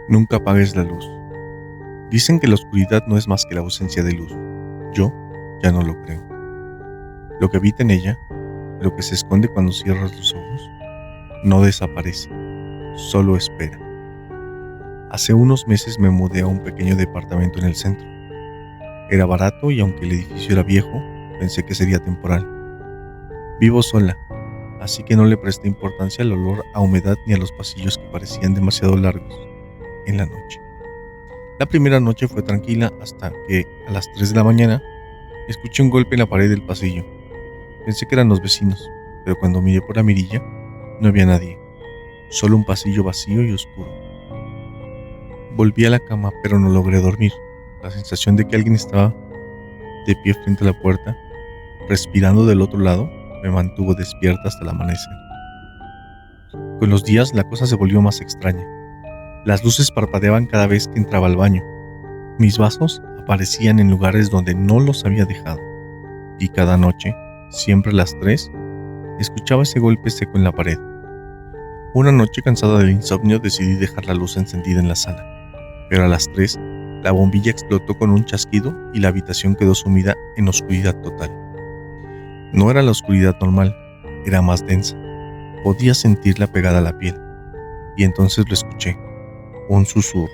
Nunca apagues la luz. Dicen que la oscuridad no es más que la ausencia de luz. Yo ya no lo creo. Lo que habita en ella, lo que se esconde cuando cierras los ojos, no desaparece, solo espera. Hace unos meses me mudé a un pequeño departamento en el centro. Era barato y aunque el edificio era viejo, pensé que sería temporal. Vivo sola, así que no le presté importancia al olor a humedad ni a los pasillos que parecían demasiado largos en la noche. La primera noche fue tranquila hasta que, a las 3 de la mañana, escuché un golpe en la pared del pasillo. Pensé que eran los vecinos, pero cuando miré por la mirilla, no había nadie, solo un pasillo vacío y oscuro. Volví a la cama, pero no logré dormir. La sensación de que alguien estaba de pie frente a la puerta, respirando del otro lado, me mantuvo despierta hasta el amanecer. Con los días la cosa se volvió más extraña. Las luces parpadeaban cada vez que entraba al baño. Mis vasos aparecían en lugares donde no los había dejado. Y cada noche, siempre a las 3, escuchaba ese golpe seco en la pared. Una noche, cansada del insomnio, decidí dejar la luz encendida en la sala. Pero a las 3, la bombilla explotó con un chasquido y la habitación quedó sumida en oscuridad total. No era la oscuridad normal, era más densa. Podía sentirla pegada a la piel. Y entonces lo escuché. Un susurro.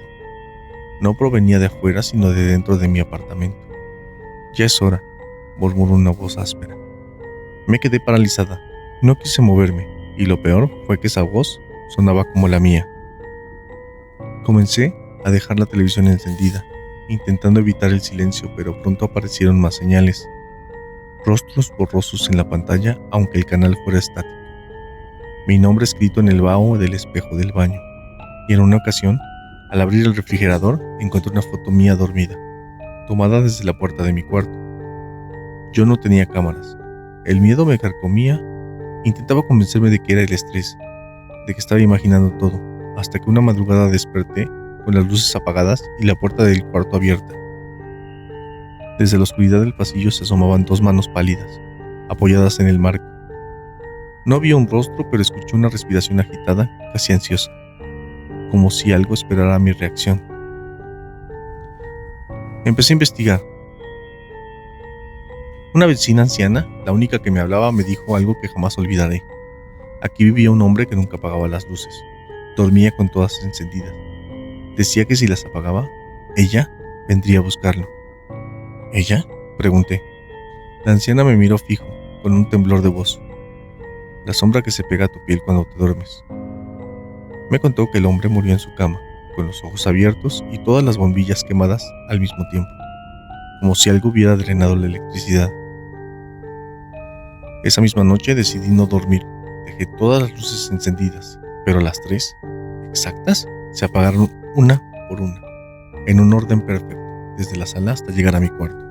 No provenía de afuera, sino de dentro de mi apartamento. Ya es hora, murmuró una voz áspera. Me quedé paralizada. No quise moverme, y lo peor fue que esa voz sonaba como la mía. Comencé a dejar la televisión encendida, intentando evitar el silencio, pero pronto aparecieron más señales. Rostros borrosos en la pantalla, aunque el canal fuera estático. Mi nombre escrito en el vaho del espejo del baño. Y en una ocasión, al abrir el refrigerador, encontré una foto mía dormida, tomada desde la puerta de mi cuarto. Yo no tenía cámaras. El miedo me carcomía. Intentaba convencerme de que era el estrés, de que estaba imaginando todo, hasta que una madrugada desperté con las luces apagadas y la puerta del cuarto abierta. Desde la oscuridad del pasillo se asomaban 2 manos pálidas, apoyadas en el marco. No vi un rostro, pero escuché una respiración agitada, casi ansiosa, como si algo esperara mi reacción. Empecé a investigar. Una vecina anciana, la única que me hablaba, me dijo algo que jamás olvidaré. Aquí vivía un hombre que nunca apagaba las luces. Dormía con todas encendidas. Decía que si las apagaba, ella vendría a buscarlo. ¿Ella?, pregunté. La anciana me miró fijo, con un temblor de voz. La sombra que se pega a tu piel cuando te duermes. Me contó que el hombre murió en su cama, con los ojos abiertos y todas las bombillas quemadas al mismo tiempo, como si algo hubiera drenado la electricidad. Esa misma noche decidí no dormir. Dejé todas las luces encendidas, pero las 3, exactas, se apagaron una por una, en un orden perfecto, desde la sala hasta llegar a mi cuarto.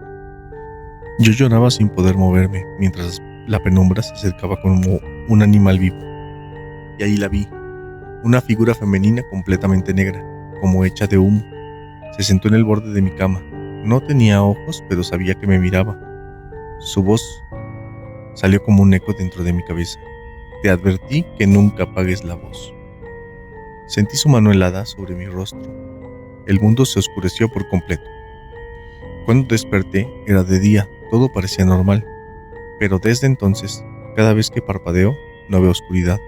Yo lloraba sin poder moverme, mientras la penumbra se acercaba como un animal vivo. Y ahí la vi, una figura femenina completamente negra, como hecha de humo. Se sentó en el borde de mi cama. No tenía ojos, pero sabía que me miraba. Su voz salió como un eco dentro de mi cabeza. Te advertí que nunca apagues la voz. Sentí su mano helada sobre mi rostro. El mundo se oscureció por completo. Cuando desperté, era de día, todo parecía normal. Pero desde entonces, cada vez que parpadeo, no veo oscuridad.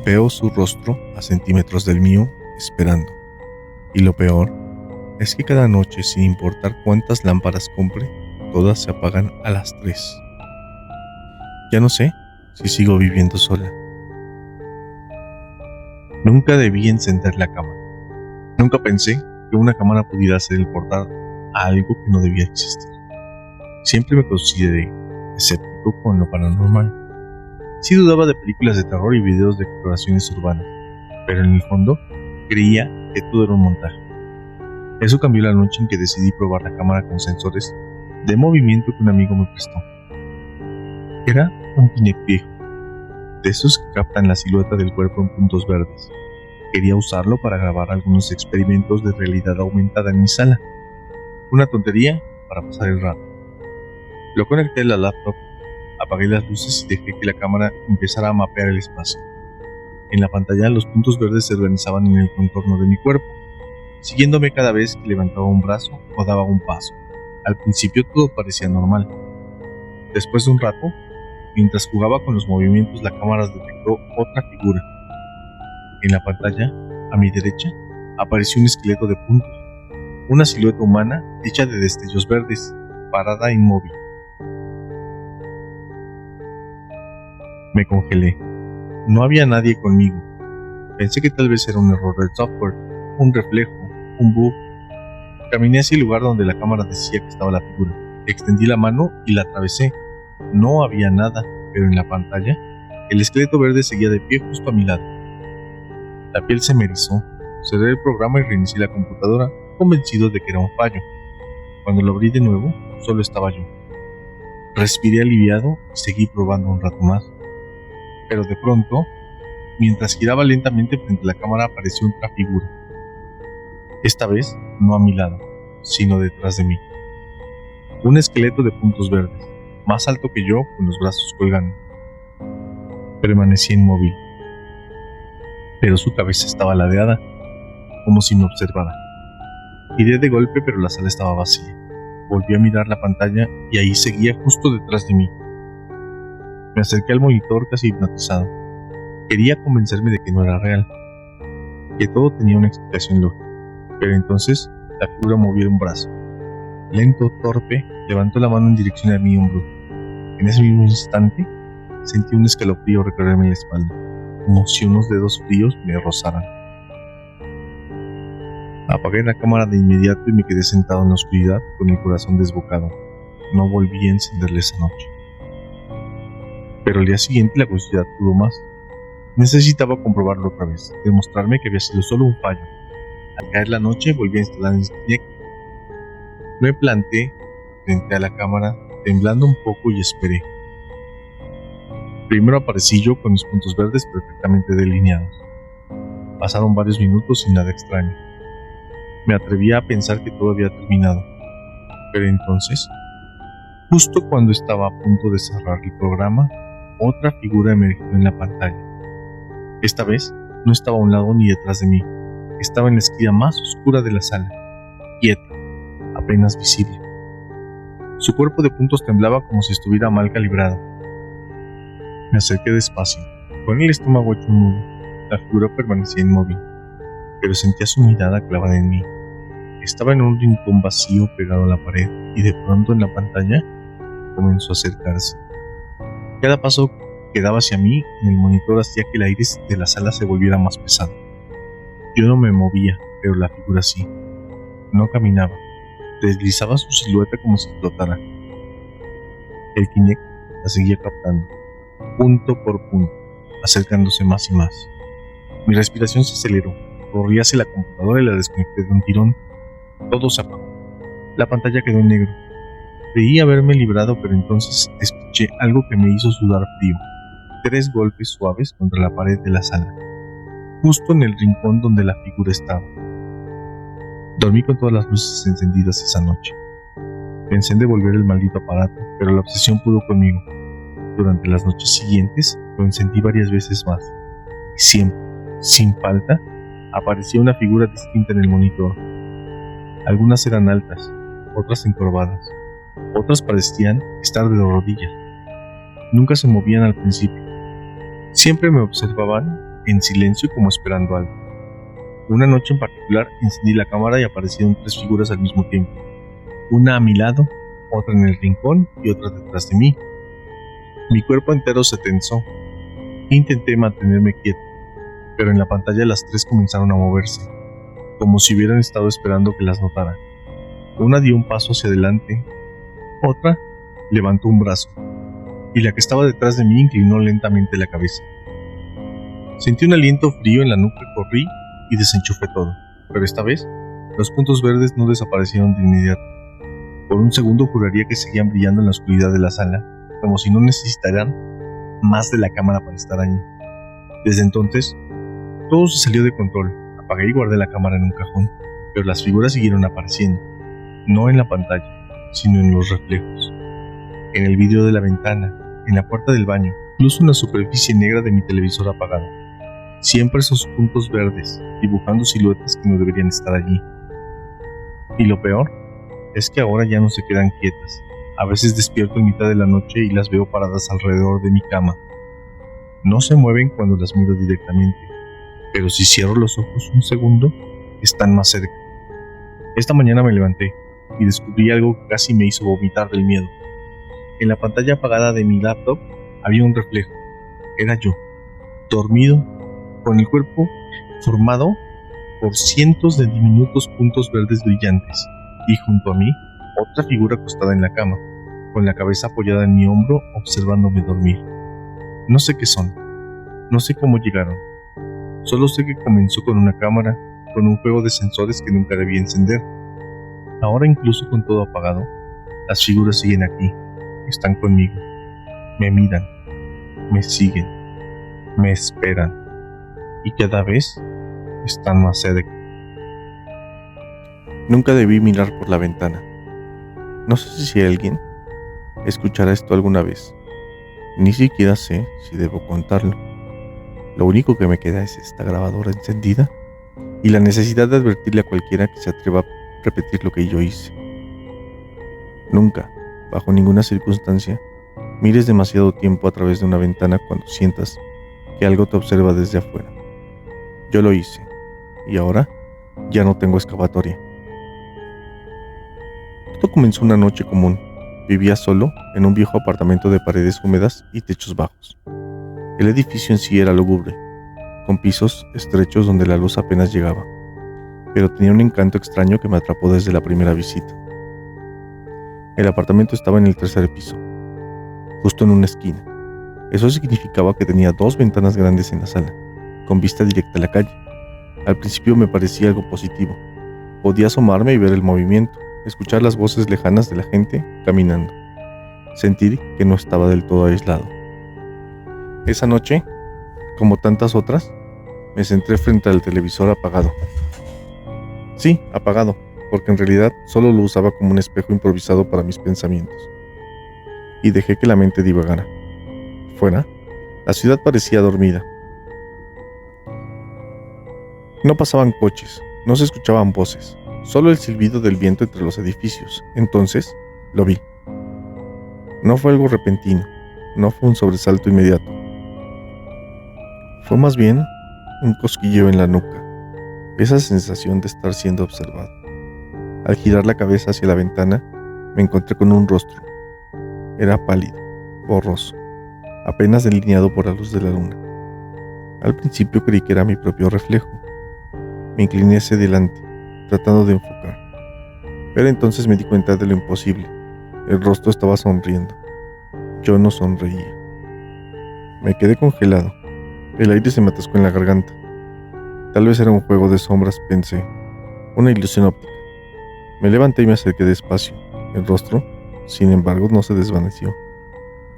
Veo su rostro a centímetros del mío, esperando. Y lo peor es que cada noche, sin importar cuántas lámparas compre, todas se apagan a las 3. Ya no sé si sigo viviendo sola. Nunca debí encender la cámara. Nunca pensé que una cámara pudiera ser el portal a algo que no debía existir. Siempre me consideré escéptico con lo paranormal. Sí dudaba de películas de terror y videos de exploraciones urbanas, pero en el fondo creía que todo era un montaje. Eso cambió la noche en que decidí probar la cámara con sensores de movimiento que un amigo me prestó. Era un Kinect viejo, de esos que captan la silueta del cuerpo en puntos verdes. Quería usarlo para grabar algunos experimentos de realidad aumentada en mi sala. Una tontería para pasar el rato. Lo conecté a la laptop, apagué las luces y dejé que la cámara empezara a mapear el espacio. En la pantalla los puntos verdes se organizaban en el contorno de mi cuerpo, siguiéndome cada vez que levantaba un brazo o daba un paso. Al principio todo parecía normal. Después de un rato, mientras jugaba con los movimientos, la cámara detectó otra figura. En la pantalla, a mi derecha, apareció un esqueleto de puntos, una silueta humana hecha de destellos verdes, parada inmóvil. Me congelé. No había nadie conmigo. Pensé que tal vez era un error del software, un reflejo, un bug. Caminé hacia el lugar donde la cámara decía que estaba la figura. Extendí la mano y la atravesé. No había nada, pero en la pantalla, el esqueleto verde seguía de pie justo a mi lado. La piel se me erizó. Cerré el programa y reinicié la computadora, convencido de que era un fallo. Cuando lo abrí de nuevo, solo estaba yo. Respiré aliviado y seguí probando un rato más. Pero de pronto, mientras giraba lentamente frente a la cámara, apareció otra figura. Esta vez, no a mi lado, sino detrás de mí. Un esqueleto de puntos verdes, más alto que yo, con los brazos colgando. Permanecía inmóvil, pero su cabeza estaba ladeada, como si me observara. Giré de golpe, pero la sala estaba vacía. Volví a mirar la pantalla y ahí seguía justo detrás de mí. Me acerqué al monitor casi hipnotizado. Quería convencerme de que no era real, que todo tenía una explicación lógica. Pero entonces la figura movió un brazo. Lento, torpe, levantó la mano en dirección a mi hombro. En ese mismo instante, sentí un escalofrío recorrerme la espalda, como si unos dedos fríos me rozaran. Apagué la cámara de inmediato y me quedé sentado en la oscuridad con el corazón desbocado. No volví a encenderla esa noche. Pero al día siguiente la curiosidad pudo más. Necesitaba comprobarlo otra vez, demostrarme que había sido solo un fallo. Al caer la noche volví a instalar el Kinect. Me planté frente a la cámara, temblando un poco y esperé. Primero aparecí yo con mis puntos verdes perfectamente delineados. Pasaron varios minutos sin nada extraño. Me atrevía a pensar que todo había terminado. Pero entonces, justo cuando estaba a punto de cerrar el programa, otra figura emergió en la pantalla. Esta vez no estaba a un lado ni detrás de mí. Estaba en la esquina más oscura de la sala, quieta, apenas visible. Su cuerpo de puntos temblaba como si estuviera mal calibrado. Me acerqué despacio, con el estómago hecho un nudo. La figura permanecía inmóvil, pero sentía su mirada clavada en mí. Estaba en un rincón vacío pegado a la pared y de pronto en la pantalla comenzó a acercarse. Cada paso que daba hacia mí en el monitor hacía que el aire de la sala se volviera más pesado. Yo no me movía, pero la figura sí. No caminaba. Deslizaba su silueta como si flotara. El Kinect la seguía captando, punto por punto, acercándose más y más. Mi respiración se aceleró. Corrí hacia la computadora y la desconecté de un tirón. Todo se apagó. La pantalla quedó en negro. Creí haberme librado, pero entonces escuché algo que me hizo sudar frío. 3 golpes suaves contra la pared de la sala, justo en el rincón donde la figura estaba. Dormí con todas las luces encendidas esa noche. Pensé en devolver el maldito aparato, pero la obsesión pudo conmigo. Durante las noches siguientes lo encendí varias veces más, y siempre, sin falta, aparecía una figura distinta en el monitor. Algunas eran altas, otras encorvadas, otras parecían estar de rodillas. Nunca se movían al principio. Siempre me observaban en silencio como esperando algo. Una noche en particular encendí la cámara y aparecieron 3 figuras al mismo tiempo. Una a mi lado, otra en el rincón y otra detrás de mí. Mi cuerpo entero se tensó. Intenté mantenerme quieto, pero en la pantalla las 3 comenzaron a moverse, como si hubieran estado esperando que las notara. Una dio un paso hacia adelante, otra levantó un brazo, y la que estaba detrás de mí inclinó lentamente la cabeza. Sentí un aliento frío en la nuca, corrí y desenchufé todo, pero esta vez los puntos verdes no desaparecieron de inmediato. Por un segundo juraría que seguían brillando en la oscuridad de la sala, como si no necesitaran más de la cámara para estar allí. Desde entonces, todo se salió de control. Apagué y guardé la cámara en un cajón, pero las figuras siguieron apareciendo, no en la pantalla, sino en los reflejos, en el vidrio de la ventana, en la puerta del baño, incluso en la superficie negra de mi televisor apagado. Siempre esos puntos verdes, dibujando siluetas que no deberían estar allí. Y lo peor es que ahora ya no se quedan quietas. A veces despierto en mitad de la noche y las veo paradas alrededor de mi cama. No se mueven cuando las miro directamente, pero si cierro los ojos un segundo, están más cerca. Esta mañana me levanté y descubrí algo que casi me hizo vomitar del miedo. En la pantalla apagada de mi laptop había un reflejo. Era yo, dormido, con el cuerpo formado por cientos de diminutos puntos verdes brillantes, y junto a mí, otra figura acostada en la cama, con la cabeza apoyada en mi hombro, observándome dormir. No sé qué son, no sé cómo llegaron, solo sé que comenzó con una cámara, con un juego de sensores que nunca debí encender. Ahora, incluso con todo apagado, las figuras siguen aquí, están conmigo, me miran, me siguen, me esperan, y cada vez están más cerca. Nunca debí mirar por la ventana. No sé si alguien escuchará esto alguna vez. Ni siquiera sé si debo contarlo. Lo único que me queda es esta grabadora encendida y la necesidad de advertirle a cualquiera que se atreva a repetir lo que yo hice. Nunca, bajo ninguna circunstancia, mires demasiado tiempo a través de una ventana cuando sientas que algo te observa desde afuera. Yo lo hice, y ahora ya no tengo escapatoria. Todo comenzó una noche común. Vivía solo en un viejo apartamento de paredes húmedas y techos bajos. El edificio en sí era lúgubre, con pisos estrechos donde la luz apenas llegaba, pero tenía un encanto extraño que me atrapó desde la primera visita. El apartamento estaba en el tercer piso, justo en una esquina. Eso significaba que tenía 2 ventanas grandes en la sala, con vista directa a la calle. Al principio me parecía algo positivo. Podía asomarme y ver el movimiento, escuchar las voces lejanas de la gente caminando, sentir que no estaba del todo aislado. Esa noche, como tantas otras, me senté frente al televisor apagado. Sí, apagado, porque en realidad solo lo usaba como un espejo improvisado para mis pensamientos. Y dejé que la mente divagara. Fuera, la ciudad parecía dormida. No pasaban coches, no se escuchaban voces, solo el silbido del viento entre los edificios. Entonces, lo vi. No fue algo repentino, no fue un sobresalto inmediato. Fue más bien un cosquilleo en la nuca, esa sensación de estar siendo observado. Al girar la cabeza hacia la ventana, me encontré con un rostro. Era pálido, borroso, apenas delineado por la luz de la luna. Al principio creí que era mi propio reflejo. Me incliné hacia adelante, tratando de enfocar. Pero entonces me di cuenta de lo imposible. El rostro estaba sonriendo. Yo no sonreía. Me quedé congelado. El aire se me atascó en la garganta. Tal vez era un juego de sombras, pensé. Una ilusión óptica. Me levanté y me acerqué despacio. El rostro, sin embargo, no se desvaneció.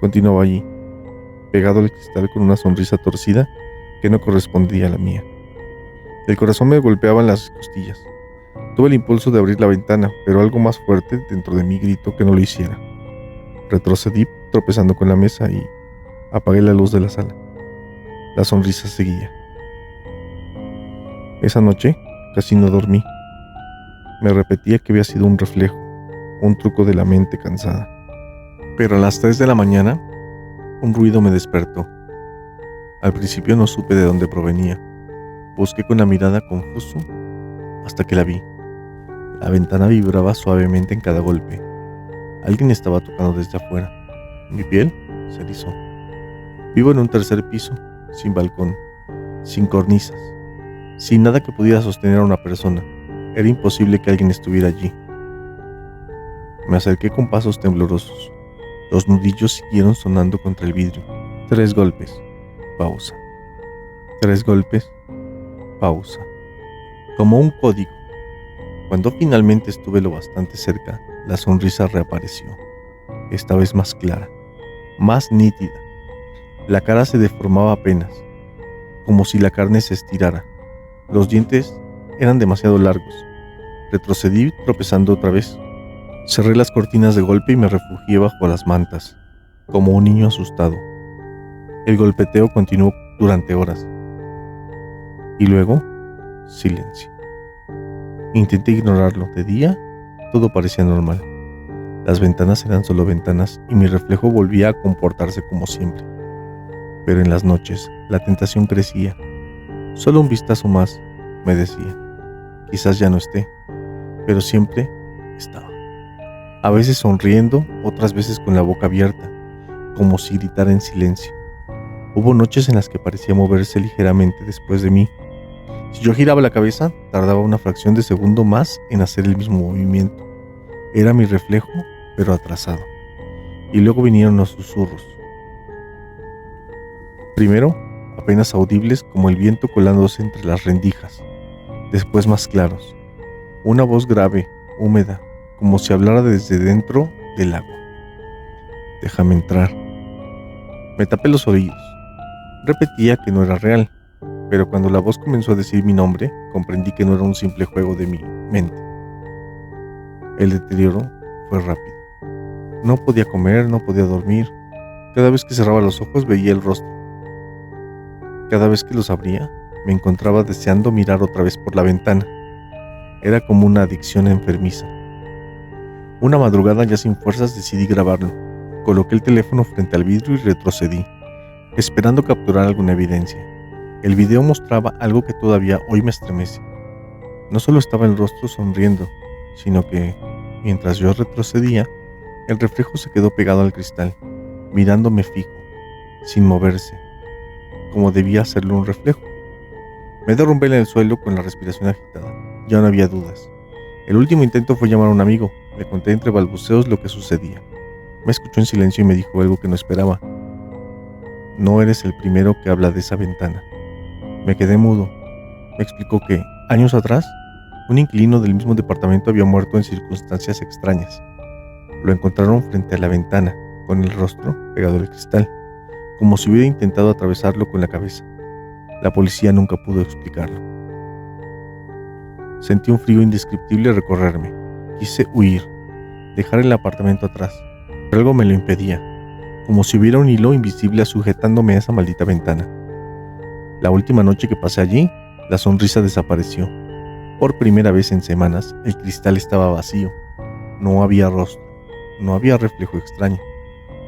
Continuaba allí, pegado al cristal con una sonrisa torcida que no correspondía a la mía. El corazón me golpeaba en las costillas. Tuve el impulso de abrir la ventana, pero algo más fuerte dentro de mí gritó que no lo hiciera. Retrocedí tropezando con la mesa y apagué la luz de la sala. La sonrisa seguía. Esa noche casi no dormí. Me repetía que había sido un reflejo, un truco de la mente cansada. Pero a las 3 de la mañana, un ruido me despertó. Al principio no supe de dónde provenía. Busqué con la mirada confuso hasta que la vi. La ventana vibraba suavemente en cada golpe. Alguien estaba tocando desde afuera. Mi piel se erizó. Vivo en un tercer piso, sin balcón, sin cornisas, sin nada que pudiera sostener a una persona. Era imposible que alguien estuviera allí. Me acerqué con pasos temblorosos. Los nudillos siguieron sonando contra el vidrio. 3 golpes. Pausa. 3 golpes. Pausa. Como un código. Cuando finalmente estuve lo bastante cerca, la sonrisa reapareció. Esta vez más clara, más nítida. La cara se deformaba apenas, como si la carne se estirara. Los dientes eran demasiado largos. Retrocedí tropezando otra vez. Cerré las cortinas de golpe y me refugié bajo las mantas, como un niño asustado. El golpeteo continuó durante horas. Y luego, silencio. Intenté ignorarlo. De día, todo parecía normal. Las ventanas eran solo ventanas y mi reflejo volvía a comportarse como siempre. Pero en las noches, la tentación crecía. Solo un vistazo más, me decía. Quizás ya no esté, pero siempre estaba. A veces sonriendo, otras veces con la boca abierta, como si gritara en silencio. Hubo noches en las que parecía moverse ligeramente después de mí. Si yo giraba la cabeza, tardaba una fracción de segundo más en hacer el mismo movimiento. Era mi reflejo, pero atrasado. Y luego vinieron los susurros. Primero, apenas audibles como el viento colándose entre las rendijas. Después más claros. Una voz grave, húmeda, como si hablara desde dentro del agua. Déjame entrar. Me tapé los oídos. Repetía que no era real, pero cuando la voz comenzó a decir mi nombre, comprendí que no era un simple juego de mi mente. El deterioro fue rápido. No podía comer, no podía dormir. Cada vez que cerraba los ojos veía el rostro. Cada vez que los abría, me encontraba deseando mirar otra vez por la ventana. Era como una adicción enfermiza. Una madrugada, ya sin fuerzas, decidí grabarlo. Coloqué el teléfono frente al vidrio y retrocedí, esperando capturar alguna evidencia. El video mostraba algo que todavía hoy me estremece. No solo estaba el rostro sonriendo, sino que, mientras yo retrocedía, el reflejo se quedó pegado al cristal, mirándome fijo, sin moverse, como debía hacerlo un reflejo. Me derrumbé en el suelo con la respiración agitada. Ya no había dudas. El último intento fue llamar a un amigo. Le conté entre balbuceos lo que sucedía. Me escuchó en silencio y me dijo algo que no esperaba. No eres el primero que habla de esa ventana. Me quedé mudo. Me explicó que, años atrás, un inquilino del mismo departamento había muerto en circunstancias extrañas. Lo encontraron frente a la ventana, con el rostro pegado al cristal, como si hubiera intentado atravesarlo con la cabeza. La policía nunca pudo explicarlo. Sentí un frío indescriptible recorrerme. Quise huir, dejar el apartamento atrás, pero algo me lo impedía, como si hubiera un hilo invisible sujetándome a esa maldita ventana. La última noche que pasé allí, la sonrisa desapareció. Por primera vez en semanas, el cristal estaba vacío. No había rostro, no había reflejo extraño,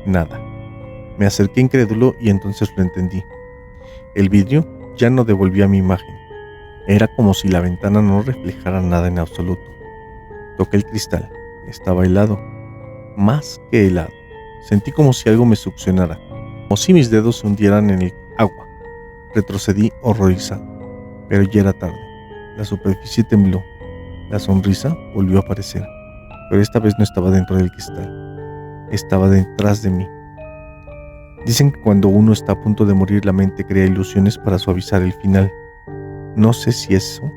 nada. Me acerqué incrédulo y entonces lo entendí. El vidrio ya no devolvía mi imagen. Era como si la ventana no reflejara nada en absoluto. Toqué el cristal. Estaba helado. Más que helado. Sentí como si algo me succionara, como si mis dedos se hundieran en el agua. Retrocedí horrorizado, pero ya era tarde. La superficie tembló. La sonrisa volvió a aparecer, pero esta vez no estaba dentro del cristal. Estaba detrás de mí. Dicen que cuando uno está a punto de morir, la mente crea ilusiones para suavizar el final. No sé si eso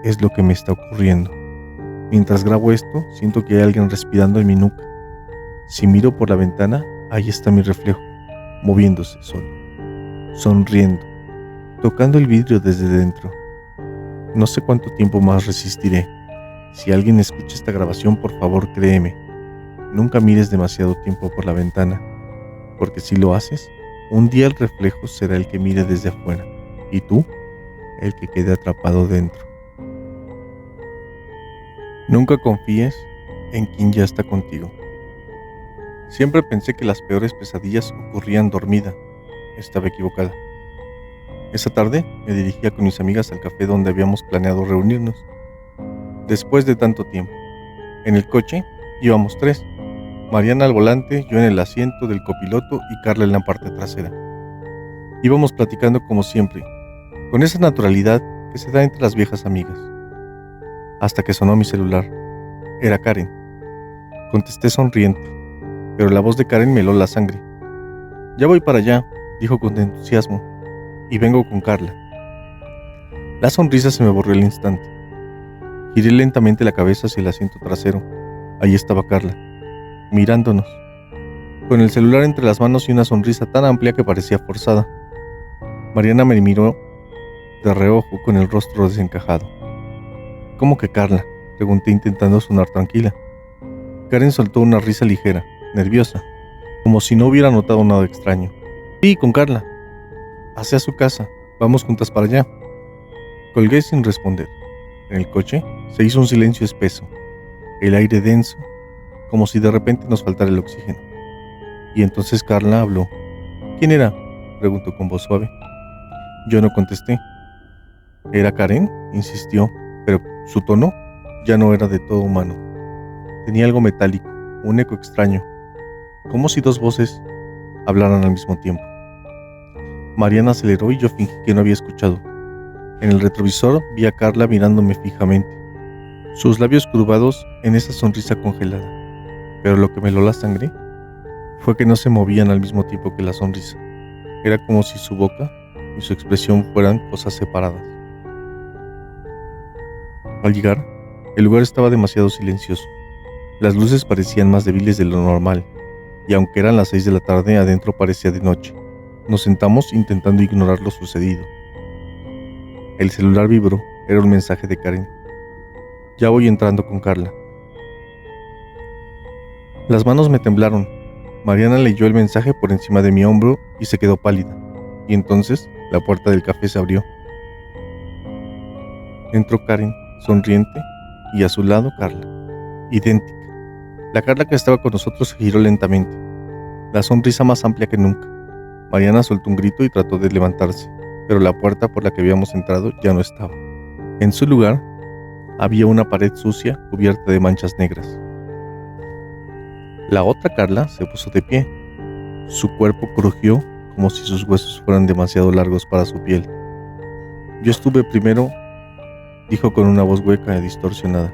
es lo que me está ocurriendo. Mientras grabo esto, siento que hay alguien respirando en mi nuca. Si miro por la ventana, ahí está mi reflejo, moviéndose solo, sonriendo, tocando el vidrio desde dentro. No sé cuánto tiempo más resistiré. Si alguien escucha esta grabación, por favor, créeme. Nunca mires demasiado tiempo por la ventana, porque si lo haces, un día el reflejo será el que mire desde afuera, y tú, el que quede atrapado dentro. Nunca confíes en quien ya está contigo. Siempre pensé que las peores pesadillas ocurrían dormida. Estaba equivocada. Esa tarde me dirigía con mis amigas al café donde habíamos planeado reunirnos. Después de tanto tiempo. En el coche íbamos 3. Mariana al volante, yo en el asiento del copiloto y Carla en la parte trasera. Íbamos platicando como siempre, con esa naturalidad que se da entre las viejas amigas. Hasta que sonó mi celular. Era Karen. Contesté sonriente, pero la voz de Karen me heló la sangre. Ya voy para allá, dijo con entusiasmo, y vengo con Carla. La sonrisa se me borró al instante. Giré lentamente la cabeza hacia el asiento trasero. Allí estaba Carla, mirándonos, con el celular entre las manos y una sonrisa tan amplia que parecía forzada. Mariana me miró de reojo con el rostro desencajado. ¿Cómo que Carla?, pregunté intentando sonar tranquila. Karen soltó una risa ligera, nerviosa, como si no hubiera notado nada extraño. Sí, con Carla. Hacia su casa. Vamos juntas para allá. Colgué sin responder. En el coche se hizo un silencio espeso, el aire denso, como si de repente nos faltara el oxígeno. Y entonces Carla habló. ¿Quién era?, preguntó con voz suave. Yo no contesté. ¿Era Karen?, insistió, pero su tono ya no era de todo humano. Tenía algo metálico, un eco extraño, como si dos voces hablaran al mismo tiempo. Mariana aceleró y yo fingí que no había escuchado. En el retrovisor vi a Carla mirándome fijamente, sus labios curvados en esa sonrisa congelada. Pero lo que me heló la sangre fue que no se movían al mismo tiempo que la sonrisa. Era como si su boca y su expresión fueran cosas separadas. Al llegar, el lugar estaba demasiado silencioso. Las luces parecían más débiles de lo normal, y aunque eran las 6 de la tarde, adentro parecía de noche. Nos sentamos intentando ignorar lo sucedido. El celular vibró. Era un mensaje de Karen. Ya voy entrando con Carla. Las manos me temblaron. Mariana leyó el mensaje por encima de mi hombro y se quedó pálida. Y entonces la puerta del café se abrió. Entró Karen, sonriente, y a su lado Carla, idéntica. La Carla que estaba con nosotros se giró lentamente, la sonrisa más amplia que nunca. Mariana soltó un grito y trató de levantarse, pero la puerta por la que habíamos entrado ya no estaba. En su lugar, había una pared sucia cubierta de manchas negras. La otra Carla se puso de pie. Su cuerpo crujió como si sus huesos fueran demasiado largos para su piel. Yo estuve primero, dijo con una voz hueca y distorsionada.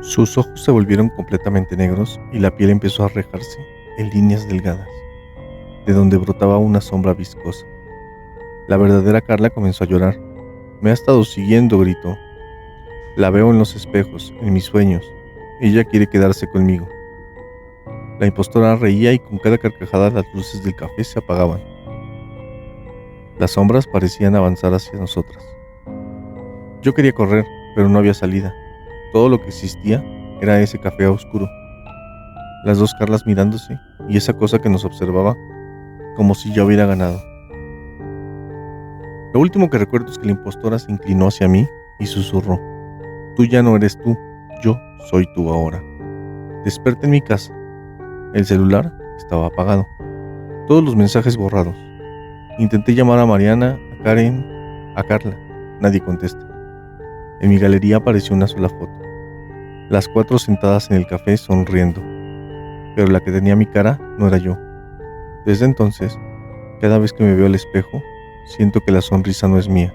Sus ojos se volvieron completamente negros y la piel empezó a rejarse en líneas delgadas, de donde brotaba una sombra viscosa. La verdadera Carla comenzó a llorar. Me ha estado siguiendo, gritó. La veo en los espejos, en mis sueños. Ella quiere quedarse conmigo. La impostora reía y con cada carcajada las luces del café se apagaban. Las sombras parecían avanzar hacia nosotras. Yo quería correr, pero no había salida. Todo lo que existía era ese café oscuro. Las dos Carlas mirándose y esa cosa que nos observaba como si ya hubiera ganado. Lo último que recuerdo es que la impostora se inclinó hacia mí y susurró. Tú ya no eres tú, yo soy tú ahora. Desperté en mi casa. El celular estaba apagado. Todos los mensajes borrados. Intenté llamar a Mariana, a Karen, a Carla. Nadie contesta. En mi galería apareció una sola foto. Las 4 sentadas en el café sonriendo. Pero la que tenía mi cara no era yo. Desde entonces, cada vez que me veo al espejo, siento que la sonrisa no es mía.